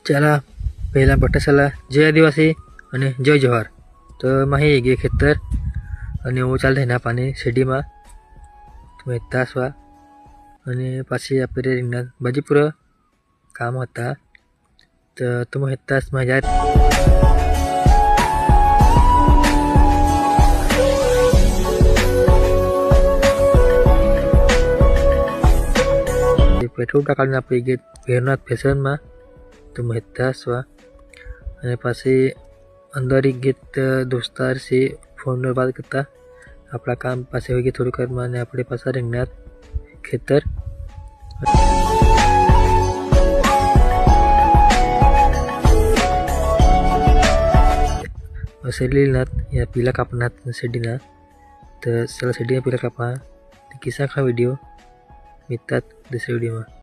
चला પહેલાં બટાસલા જય આદિવાસી અને જય જવાહર. તો માહી ગઈ ખેતર અને હું ચાલતા એના પાણી શેરડીમાં વહેતા સ્વા અને પાછી આપણે રીંગણા બાજીપુરા કામ હતા તો તમે હેતાસમાં જાય પેટ્રોલ ટાંકાને આપણે ગઈ ભેરનાથ ફેશનમાં તો મહેતા સ્વા અને પાછી અંદર ગીત દોસ્તાર से फोन बात करता अपना काम पास हो गया थोड़ी कर माने अपने पास रिंगनाथ खेतर सेडीनाथ या पीला कापनाथ सेडीना तो सला सेडी पीला कापा किसा का वीडियो मितात दुसऱ्या वीडियो में.